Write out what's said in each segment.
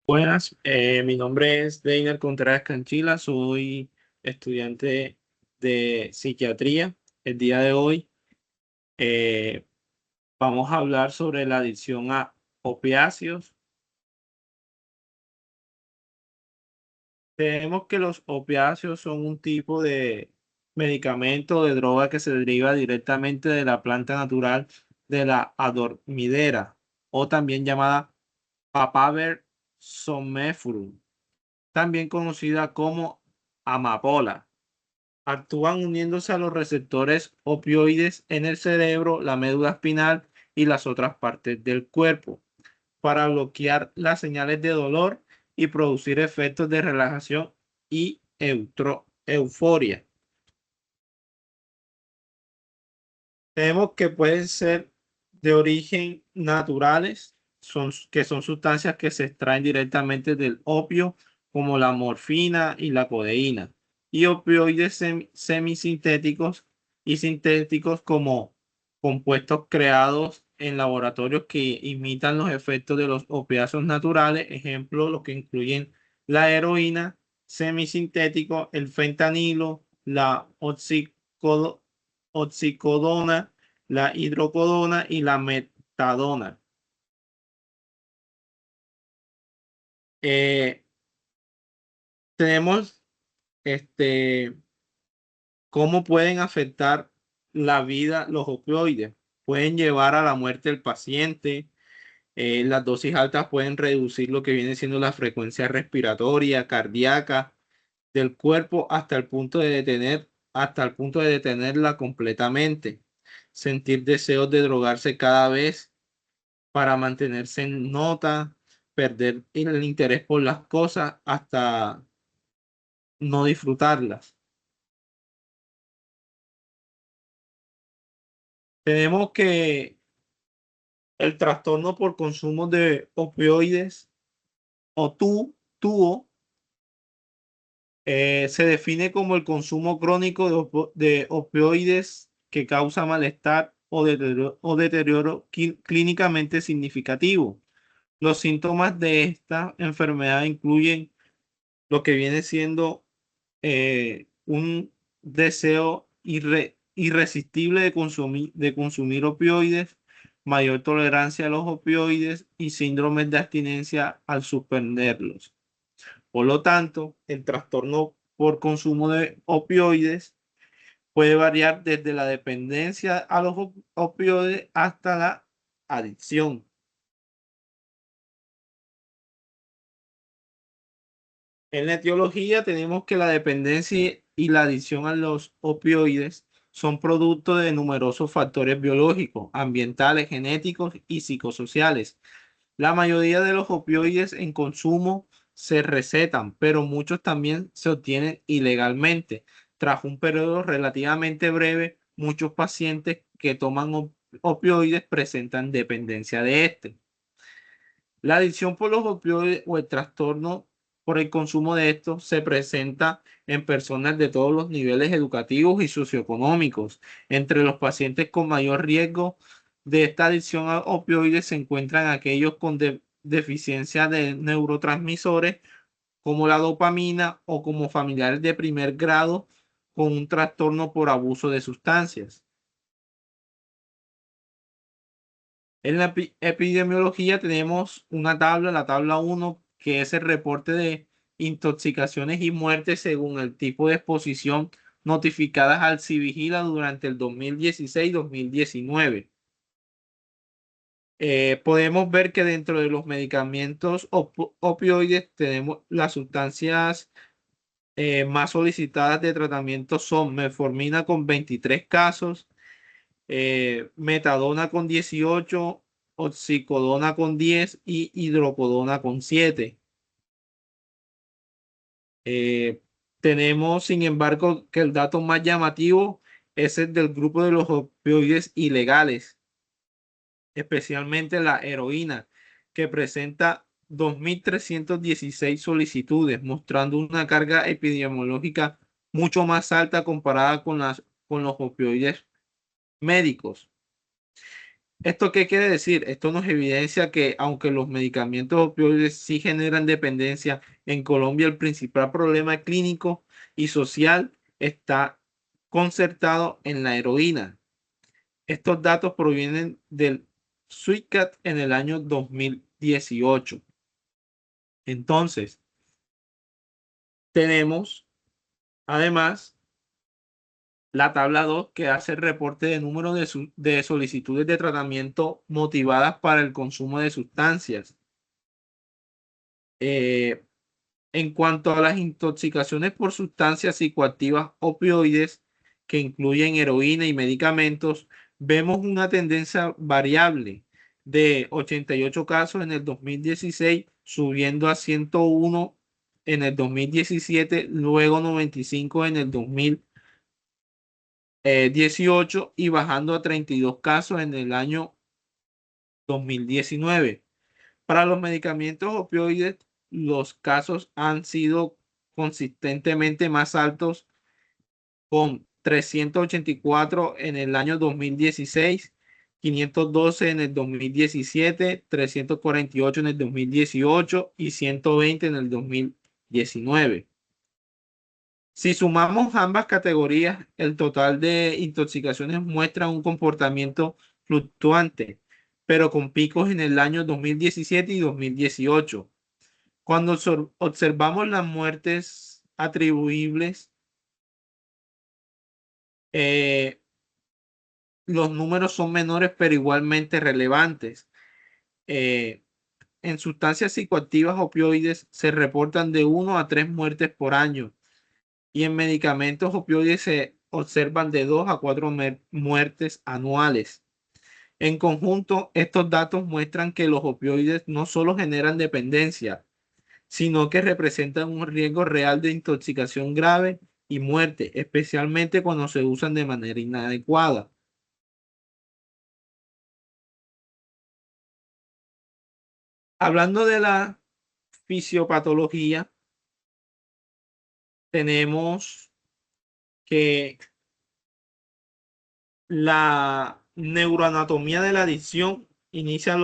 Buenas, mi nombre es Deiner Contreras Canchila, soy estudiante de psiquiatría. El día de hoy eh, vamos a hablar sobre la adicción a opiáceos. Tenemos que los opiáceos son un tipo de medicamento o de droga que se deriva directamente de la planta natural de la adormidera o también llamada Papaver somniferum, también conocida como amapola. Actúan uniéndose a los receptores opioides en el cerebro, la médula espinal y las otras partes del cuerpo para bloquear las señales de dolor y producir efectos de relajación y euforia. Tenemos que pueden ser de origen naturales, que son sustancias que se extraen directamente del opio, como la morfina y la codeína, y opioides semisintéticos y sintéticos como compuestos creados en laboratorios que imitan los efectos de los opiáceos naturales, ejemplo, los que incluyen la heroína, semisintético, el fentanilo, la oxicodona, la hidrocodona y la metadona. Eh, tenemos este, cómo pueden afectar la vida los opioides. Pueden llevar a la muerte del paciente. Las dosis altas pueden reducir lo que viene siendo la frecuencia respiratoria, cardíaca del cuerpo hasta el punto de detenerla completamente. Sentir deseos de drogarse cada vez para mantenerse en nota, perder el interés por las cosas hasta no disfrutarlas. Tenemos que el trastorno por consumo de opioides o TUO se define como el consumo crónico de opioides que causa malestar o deterioro clínicamente significativo. Los síntomas de esta enfermedad incluyen lo que viene siendo un deseo irresistible de consumir opioides, mayor tolerancia a los opioides y síndromes de abstinencia al suspenderlos. Por lo tanto, el trastorno por consumo de opioides puede variar desde la dependencia a los opioides hasta la adicción. En la etiología tenemos que la dependencia y la adicción a los opioides son producto de numerosos factores biológicos, ambientales, genéticos y psicosociales. La mayoría de los opioides en consumo se recetan, pero muchos también se obtienen ilegalmente. Tras un periodo relativamente breve, muchos pacientes que toman opioides presentan dependencia de este. La adicción por los opioides o el trastorno por el consumo de estos se presenta en personas de todos los niveles educativos y socioeconómicos. Entre los pacientes con mayor riesgo de esta adicción a opioides se encuentran aquellos con deficiencia de neurotransmisores como la dopamina o como familiares de primer grado con un trastorno por abuso de sustancias. En la epidemiología tenemos una tabla, la tabla 1, que es el reporte de intoxicaciones y muertes según el tipo de exposición notificadas al Civigila durante el 2016-2019. Podemos ver que dentro de los medicamentos opioides tenemos las sustancias más solicitadas de tratamiento son metformina con 23 casos, metadona con 18, oxicodona con 10 y hidrocodona con 7. Eh, tenemos, sin embargo, que el dato más llamativo es el del grupo de los opioides ilegales, especialmente la heroína, que presenta 2.316 solicitudes, mostrando una carga epidemiológica mucho más alta comparada con los opioides médicos. ¿Esto qué quiere decir? Esto nos evidencia que aunque los medicamentos opioides sí generan dependencia, en Colombia el principal problema clínico y social está concertado en la heroína. Estos datos provienen del SUICAT en el año 2018. Entonces, tenemos además la tabla 2 que hace el reporte de número de solicitudes de tratamiento motivadas para el consumo de sustancias. Eh, en cuanto a las intoxicaciones por sustancias psicoactivas opioides, que incluyen heroína y medicamentos, vemos una tendencia variable de 88 casos en el 2016, subiendo a 101 en el 2017, luego 95 en el 2018 y bajando a 32 casos en el año 2019. Para los medicamentos opioides, los casos han sido consistentemente más altos, con 384 en el año 2016, 512 en el 2017, 348 en el 2018 y 120 en el 2019. Si sumamos ambas categorías, el total de intoxicaciones muestra un comportamiento fluctuante, pero con picos en el año 2017 y 2018. Cuando observamos las muertes atribuibles, eh, los números son menores pero igualmente relevantes. Eh, en sustancias psicoactivas opioides se reportan de 1 a 3 muertes por año y en medicamentos opioides se observan de 2 a 4 muertes anuales. En conjunto, estos datos muestran que los opioides no solo generan dependencia, sino que representan un riesgo real de intoxicación grave y muerte, especialmente cuando se usan de manera inadecuada. Hablando de la fisiopatología, tenemos que la neuroanatomía de la adicción inicia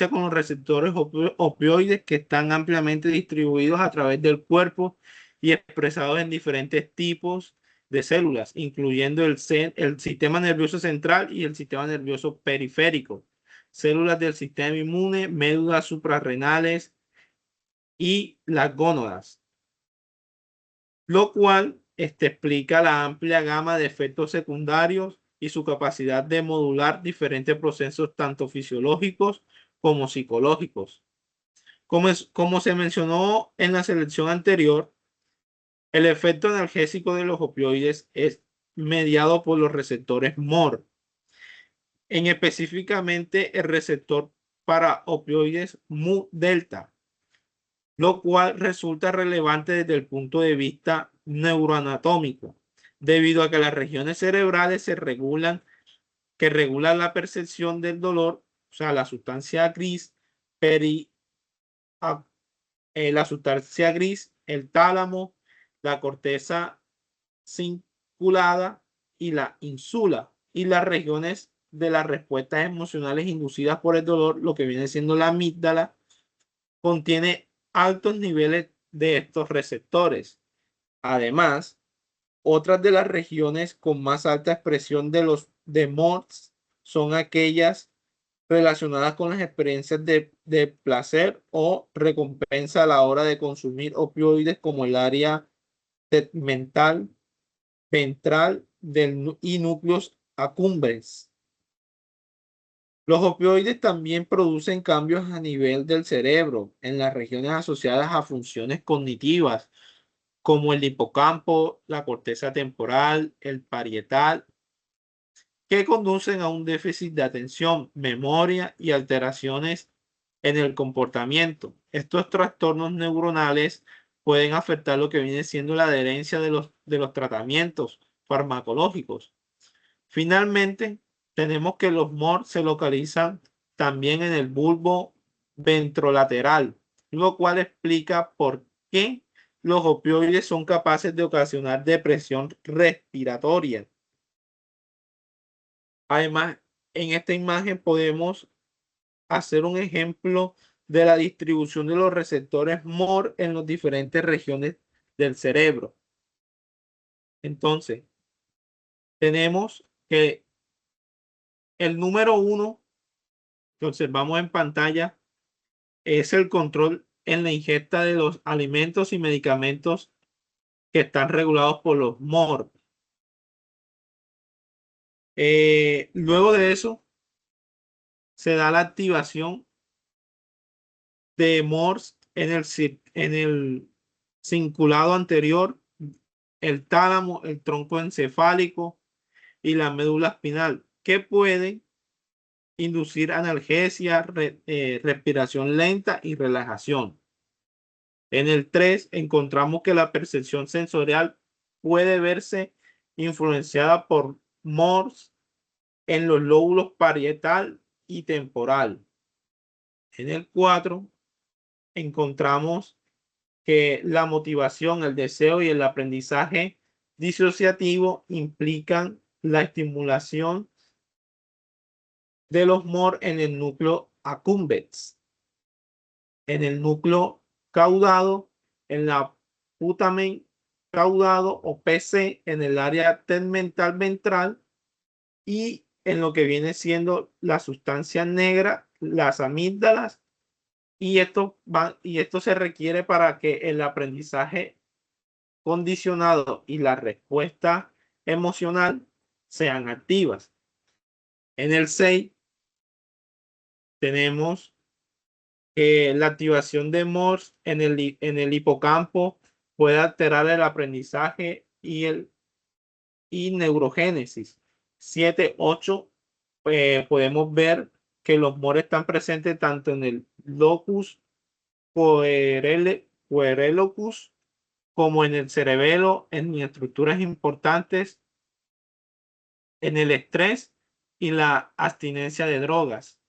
con los receptores opioides que están ampliamente distribuidos a través del cuerpo y expresados en diferentes tipos de células, incluyendo el sistema nervioso central y el sistema nervioso periférico, células del sistema inmune, médulas suprarrenales y las gónadas, lo cual explica la amplia gama de efectos secundarios y su capacidad de modular diferentes procesos tanto fisiológicos como psicológicos. Como se mencionó en la selección anterior, el efecto analgésico de los opioides es mediado por los receptores MOR, en específicamente el receptor para opioides mu delta, lo cual resulta relevante desde el punto de vista neuroanatómico, debido a que las regiones cerebrales que regulan la percepción del dolor, o sea, la sustancia gris, peri, la sustancia gris, el tálamo, la corteza cingulada y la insula, y las regiones de las respuestas emocionales inducidas por el dolor, lo que viene siendo la amígdala, contiene altos niveles de estos receptores. Además, otras de las regiones con más alta expresión de los MORS son aquellas relacionadas con las experiencias de placer o recompensa a la hora de consumir opioides, como el área tegmental, ventral y núcleos accumbens. Los opioides también producen cambios a nivel del cerebro en las regiones asociadas a funciones cognitivas, como el hipocampo, la corteza temporal, el parietal, que conducen a un déficit de atención, memoria y alteraciones en el comportamiento. Estos trastornos neuronales pueden afectar lo que viene siendo la adherencia de los tratamientos farmacológicos. Finalmente, tenemos que los MOR se localizan también en el bulbo ventrolateral, lo cual explica por qué los opioides son capaces de ocasionar depresión respiratoria. Además, en esta imagen podemos hacer un ejemplo de la distribución de los receptores MOR en las diferentes regiones del cerebro. Entonces, tenemos que el número 1 que observamos en pantalla es el control en la ingesta de los alimentos y medicamentos que están regulados por los MOR. Luego de eso, se da la activación de MORS en el cingulado anterior, el tálamo, el tronco encefálico y la médula espinal, que pueden inducir analgesia, respiración lenta y relajación. En el 3 encontramos que la percepción sensorial puede verse influenciada por MORS en los lóbulos parietal y temporal. En el 4 encontramos que la motivación, el deseo y el aprendizaje disociativo implican la estimulación de los MOR en el núcleo accumbens, en el núcleo caudado, en la putamen caudado o PC en el área tegmental ventral y en lo que viene siendo la sustancia negra, las amígdalas, y esto se requiere para que el aprendizaje condicionado y la respuesta emocional sean activas. En el 6 tenemos la activación de MORS en el hipocampo puede alterar el aprendizaje y neurogénesis. 7, 8, podemos ver que los MOR están presentes tanto en el locus coeruleus como en el cerebelo, en estructuras importantes, en el estrés y la abstinencia de drogas.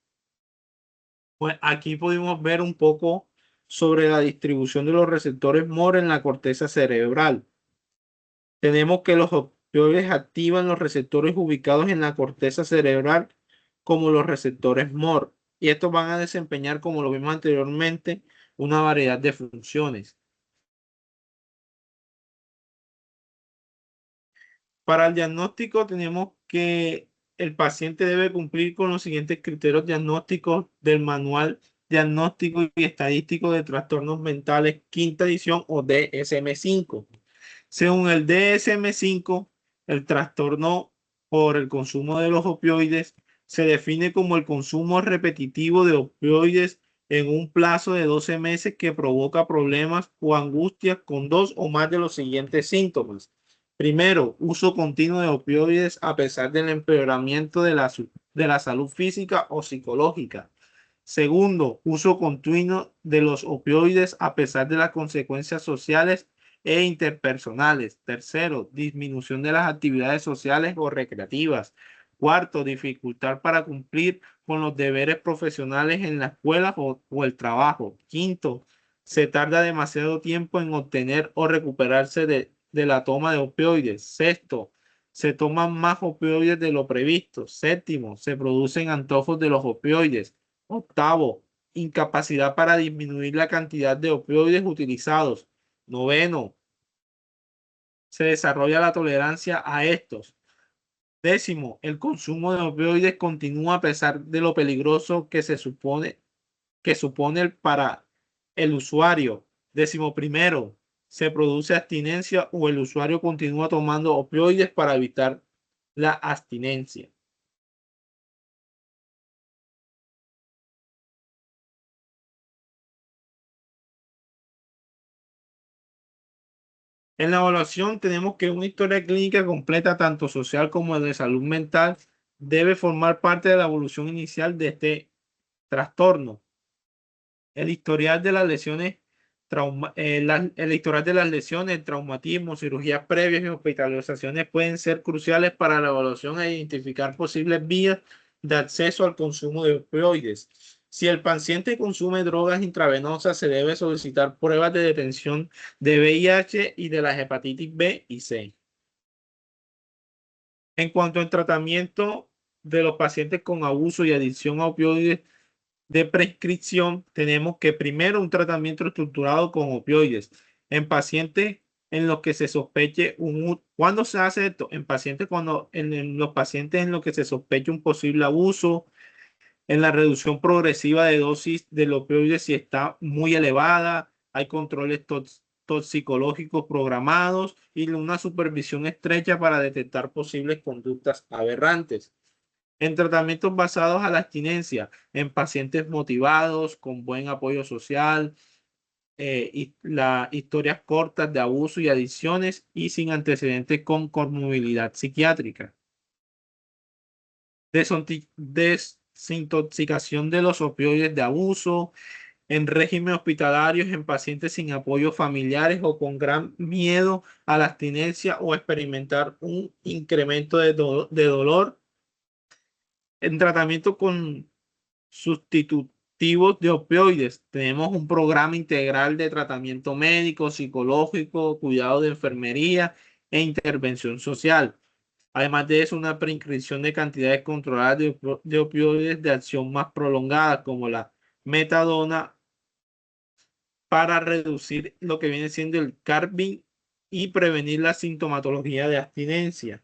Pues aquí pudimos ver un poco sobre la distribución de los receptores MOR en la corteza cerebral. Tenemos que los opioides activan los receptores ubicados en la corteza cerebral como los receptores MOR. Y estos van a desempeñar, como lo vimos anteriormente, una variedad de funciones. Para el diagnóstico tenemos que el paciente debe cumplir con los siguientes criterios diagnósticos del Manual Diagnóstico y Estadístico de Trastornos Mentales, quinta edición o DSM-5. Según el DSM-5, el trastorno por el consumo de los opioides se define como el consumo repetitivo de opioides en un plazo de 12 meses que provoca problemas o angustias con dos o más de los siguientes síntomas. Primero, uso continuo de opioides a pesar del empeoramiento de la salud física o psicológica. Segundo, uso continuo de los opioides a pesar de las consecuencias sociales e interpersonales. Tercero, disminución de las actividades sociales o recreativas. Cuarto, dificultad para cumplir con los deberes profesionales en la escuela o el trabajo. Quinto, se tarda demasiado tiempo en obtener o recuperarse de la toma de opioides. Sexto, se toman más opioides de lo previsto. Séptimo, se producen antojos de los opioides. Octavo, incapacidad para disminuir la cantidad de opioides utilizados. Noveno, se desarrolla la tolerancia a estos. Décimo, el consumo de opioides continúa a pesar de lo peligroso que supone para el usuario. Décimo primero, se produce abstinencia o el usuario continúa tomando opioides para evitar la abstinencia. En la evaluación tenemos que una historia clínica completa, tanto social como de salud mental, debe formar parte de la evolución inicial de este trastorno. El historial de las lesiones, el historial de las lesiones, traumatismo, cirugías previas y hospitalizaciones pueden ser cruciales para la evaluación e identificar posibles vías de acceso al consumo de opioides. Si el paciente consume drogas intravenosas, se debe solicitar pruebas de detención de VIH y de la hepatitis B y C. En cuanto al tratamiento de los pacientes con abuso y adicción a opioides de prescripción, tenemos que primero un tratamiento estructurado con opioides en pacientes en los que se sospeche ¿cuándo se hace esto? En pacientes en los pacientes en los que se sospeche un posible abuso, en la reducción progresiva de dosis del opioide si está muy elevada, hay controles toxicológicos programados y una supervisión estrecha para detectar posibles conductas aberrantes. En tratamientos basados a la abstinencia, en pacientes motivados, con buen apoyo social, y las historias cortas de abuso y adicciones y sin antecedentes con comorbilidad psiquiátrica. Desintoxicación de los opioides de abuso, en régimen hospitalarios en pacientes sin apoyo familiares o con gran miedo a la abstinencia o experimentar un incremento de dolor, en tratamiento con sustitutivos de opioides. Tenemos un programa integral de tratamiento médico, psicológico, cuidado de enfermería e intervención social. Además de eso, una prescripción de cantidades controladas de opioides de acción más prolongada, como la metadona, para reducir lo que viene siendo el carving y prevenir la sintomatología de abstinencia.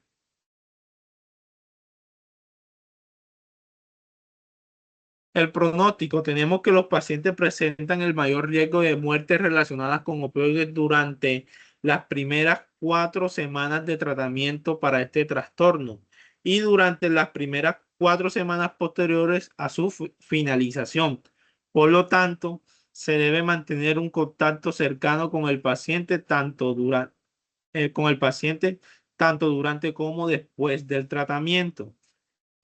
El pronóstico, tenemos que los pacientes presentan el mayor riesgo de muertes relacionadas con opioides durante las primeras 4 semanas de tratamiento para este trastorno y durante las primeras 4 semanas posteriores a su finalización. Por lo tanto, se debe mantener un contacto cercano con el paciente tanto durante como después del tratamiento.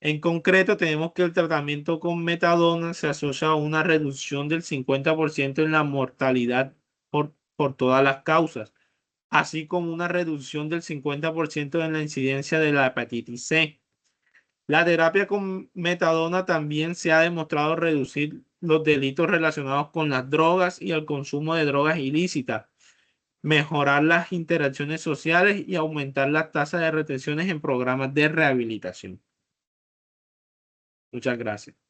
En concreto, tenemos que el tratamiento con metadona se asocia a una reducción del 50% en la mortalidad por todas las causas, así como una reducción del 50% en la incidencia de la hepatitis C. La terapia con metadona también se ha demostrado reducir los delitos relacionados con las drogas y el consumo de drogas ilícitas, mejorar las interacciones sociales y aumentar las tasas de retenciones en programas de rehabilitación. Muchas gracias.